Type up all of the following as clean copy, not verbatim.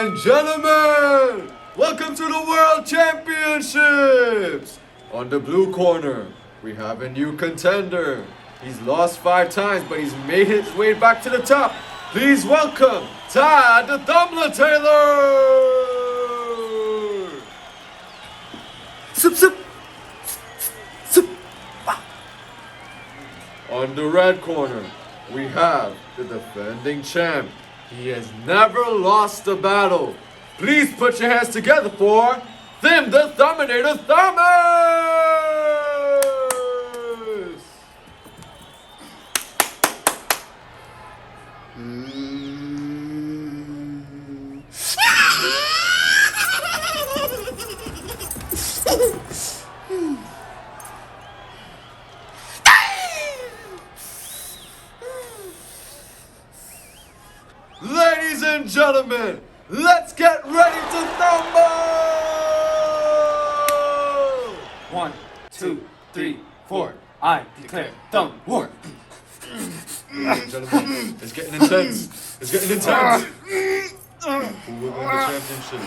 and gentlemen, welcome to the World Championships! On the blue corner, we have a new contender. He's lost 5 times, but he's made his way back to the top. Please welcome Tad the Thumbler Taylor! Sip, sip. Sip. On the red corner, we have the defending champ. He has never lost a battle. Please put your hands together for Tim the Thuminator Thomas! Ladies and gentlemen, let's get ready to thumble! 1, 2, 3, 4. I declare thumb war. Ladies and gentlemen, it's getting intense. It's getting intense. Who will win the championship?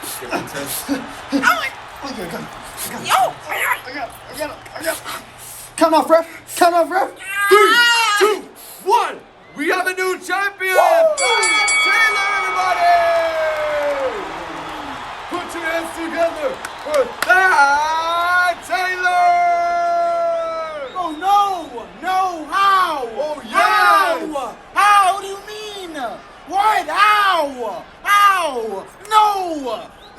It's getting intense. Count off, ref. Count off, ref. 3, 2, 1. We have a new champion! Taylor, everybody! Put your hands together for that Taylor! Oh no! No! How? Oh yes! How? How do you mean? What? How? How? No!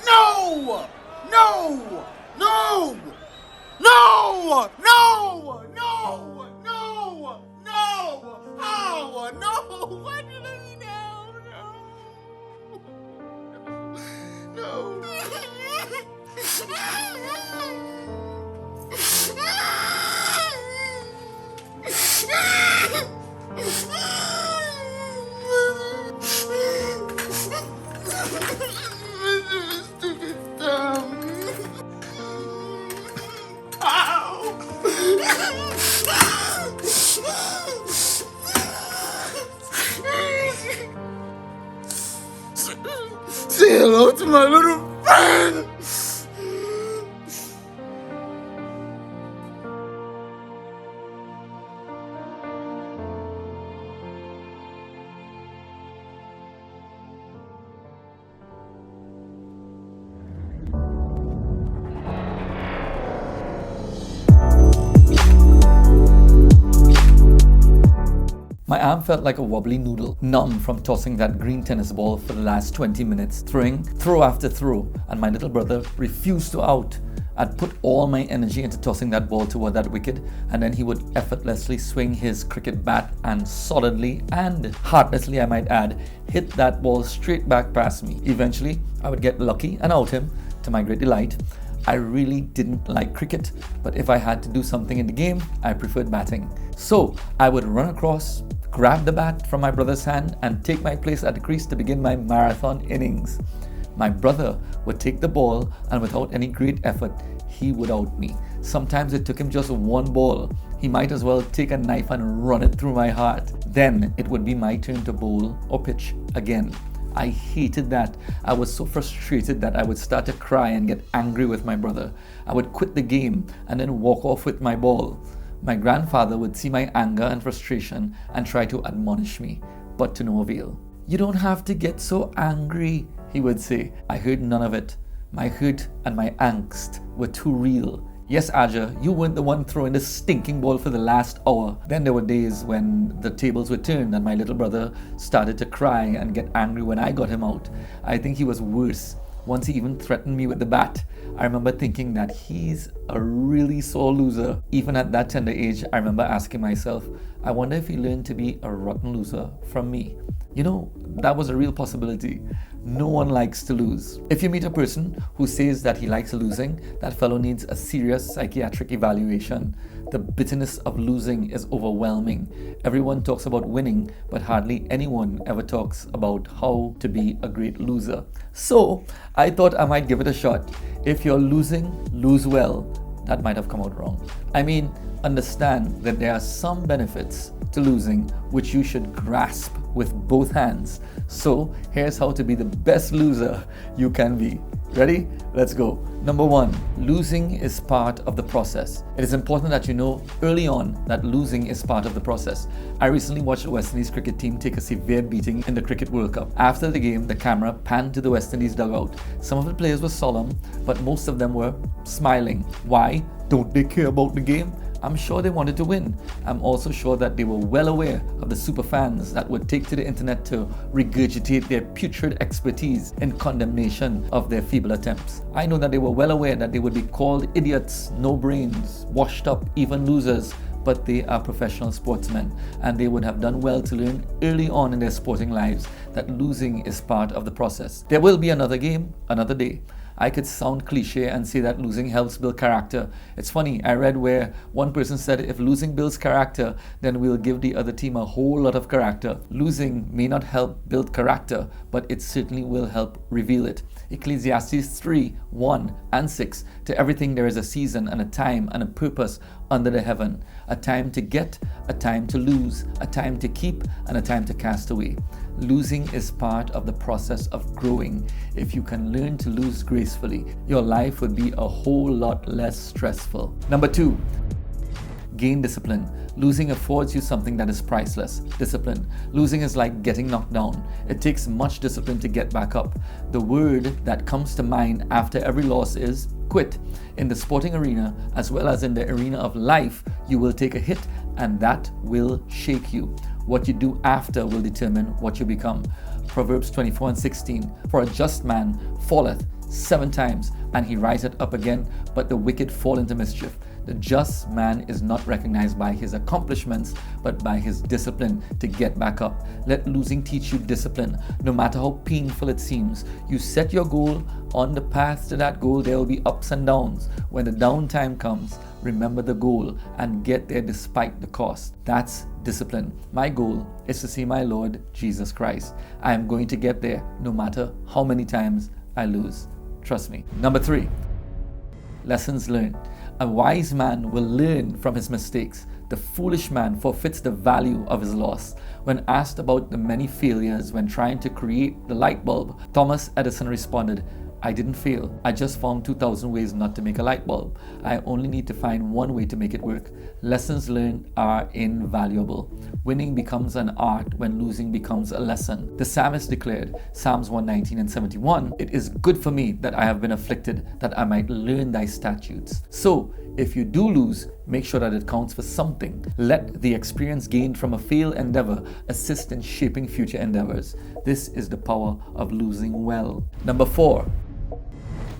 No! No! No! No! No! No! No! No! How? No! What did I do? No! Stupid thumb. Say hello to my little friend! My arm felt like a wobbly noodle, numb from tossing that green tennis ball for the last 20 minutes, throwing throw after throw, and my little brother refused to out. I'd put all my energy into tossing that ball toward that wicket, and then he would effortlessly swing his cricket bat and solidly and heartlessly, I might add, hit that ball straight back past me. Eventually, I would get lucky and out him, to my great delight. I really didn't like cricket, but if I had to do something in the game, I preferred batting. So I would run across, grab the bat from my brother's hand, and take my place at the crease to begin my marathon innings. My brother would take the ball, and without any great effort, he would out me. Sometimes it took him just one ball. He might as well take a knife and run it through my heart. Then it would be my turn to bowl or pitch again. I hated that. I was so frustrated that I would start to cry and get angry with my brother. I would quit the game and then walk off with my ball. My grandfather would see my anger and frustration and try to admonish me, but to no avail. "You don't have to get so angry," he would say. I heard none of it. My hurt and my angst were too real. Yes, Aja, you weren't the one throwing the stinking ball for the last hour. Then there were days when the tables were turned and my little brother started to cry and get angry when I got him out. I think he was worse. Once he even threatened me with the bat. I remember thinking that he's a really sore loser. Even at that tender age, I remember asking myself, I wonder if he learned to be a rotten loser from me. You know, that was a real possibility. No one likes to lose. If you meet a person who says that he likes losing, that fellow needs a serious psychiatric evaluation. The bitterness of losing is overwhelming. Everyone talks about winning, but hardly anyone ever talks about how to be a great loser. So, I thought I might give it a shot. If you're losing, lose well. That might have come out wrong. I mean, understand that there are some benefits to losing which you should grasp with both hands. So here's how to be the best loser you can be. Ready? Let's go. Number 1, losing is part of the process. It is important that you know early on that losing is part of the process. I recently watched the West Indies cricket team take a severe beating in the Cricket World Cup. After the game, the camera panned to the West Indies dugout. Some of the players were solemn, but most of them were smiling. Why? Don't they care about the game? I'm sure they wanted to win. I'm also sure that they were well aware of the super fans that would take to the internet to regurgitate their putrid expertise in condemnation of their feeble attempts. I know that they were well aware that they would be called idiots, no brains, washed up, even losers, but they are professional sportsmen, and they would have done well to learn early on in their sporting lives that losing is part of the process. There will be another game, another day. I could sound cliche and say that losing helps build character. It's funny, I read where one person said if losing builds character, then we'll give the other team a whole lot of character. Losing may not help build character, but it certainly will help reveal it. Ecclesiastes 3:1-6. To everything there is a season and a time and a purpose under the heaven. A time to get, a time to lose, a time to keep, and a time to cast away. Losing is part of the process of growing. If you can learn to lose gracefully, your life would be a whole lot less stressful. Number 2, gain discipline. Losing affords you something that is priceless. Discipline. Losing is like getting knocked down. It takes much discipline to get back up. The word that comes to mind after every loss is quit. In the sporting arena, as well as in the arena of life, you will take a hit, and that will shake you. What you do after will determine what you become. Proverbs 24:16. For a just man falleth 7 times, and he riseth up again, but the wicked fall into mischief. The just man is not recognized by his accomplishments, but by his discipline to get back up. Let losing teach you discipline, no matter how painful it seems. You set your goal. On the path to that goal, there will be ups and downs. When the downtime comes, remember the goal and get there despite the cost. That's discipline. My goal is to see my Lord Jesus Christ. I am going to get there no matter how many times I lose. Trust me. Number 3, lessons learned. A wise man will learn from his mistakes. The foolish man forfeits the value of his loss. When asked about the many failures when trying to create the light bulb, Thomas Edison responded, I didn't fail. I just found 2,000 ways not to make a light bulb. I only need to find one way to make it work. Lessons learned are invaluable. Winning becomes an art when losing becomes a lesson. The psalmist declared, Psalms 119:71, It is good for me that I have been afflicted, that I might learn thy statutes. So, if you do lose, make sure that it counts for something. Let the experience gained from a failed endeavor assist in shaping future endeavors. This is the power of losing well. Number 4,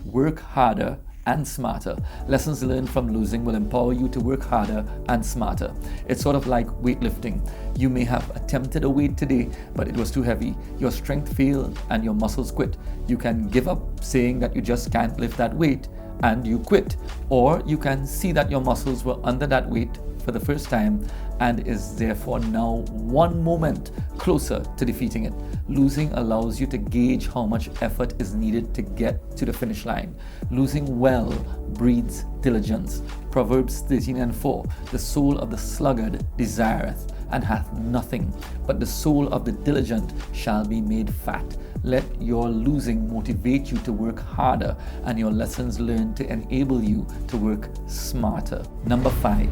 work harder and smarter. Lessons learned from losing will empower you to work harder and smarter. It's sort of like weightlifting. You may have attempted a weight today, but it was too heavy. Your strength failed and your muscles quit. You can give up saying that you just can't lift that weight and you quit. Or you can see that your muscles were under that weight for the first time and is therefore now one moment closer to defeating it. Losing allows you to gauge how much effort is needed to get to the finish line. Losing well breeds diligence. Proverbs 13:4, The soul of the sluggard desireth and hath nothing, but the soul of the diligent shall be made fat. Let your losing motivate you to work harder and your lessons learned to enable you to work smarter. Number 5,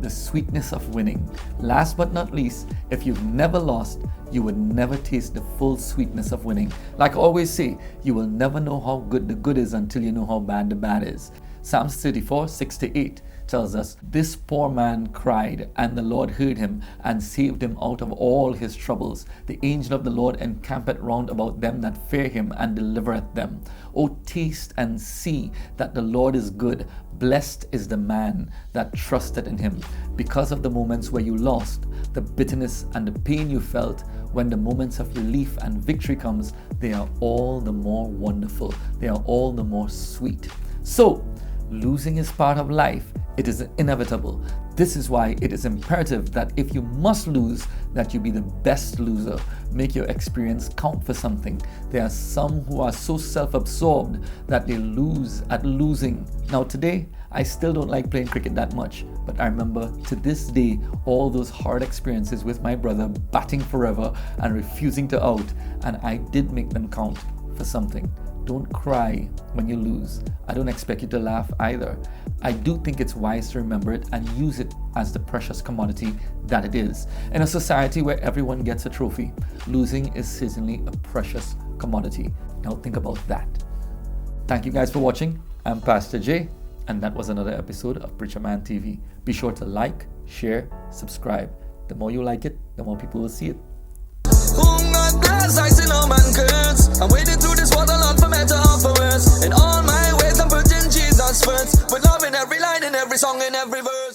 the sweetness of winning. Last but not least, if you've never lost, you would never taste the full sweetness of winning. Like I always say, you will never know how good the good is until you know how bad the bad is. Psalms 34:6-8 tells us, This poor man cried, and the Lord heard him and saved him out of all his troubles. The angel of the Lord encampeth round about them that fear him and delivereth them. O taste and see that the Lord is good. Blessed is the man that trusted in him. Because of the moments where you lost, the bitterness and the pain you felt, when the moments of relief and victory comes, they are all the more wonderful. They are all the more sweet. So, losing is part of life. It is inevitable. This is why it is imperative that if you must lose, that you be the best loser. Make your experience count for something. There are some who are so self-absorbed that they lose at losing. Now today, I still don't like playing cricket that much, but I remember to this day all those hard experiences with my brother batting forever and refusing to out, and I did make them count for something. Don't cry when you lose. I don't expect you to laugh either. I do think it's wise to remember it and use it as the precious commodity that it is. In a society where everyone gets a trophy, losing is certainly a precious commodity. Now think about that. Thank you guys for watching. I'm Pastor Jay, and that was another episode of Preacher Man TV. Be sure to like, share, subscribe. The more you like it, the more people will see it. I see no man curse. I'm wading through this water, Lord, for better or for worse. In all my ways, I'm putting Jesus first. With love in every line, in every song, in every verse.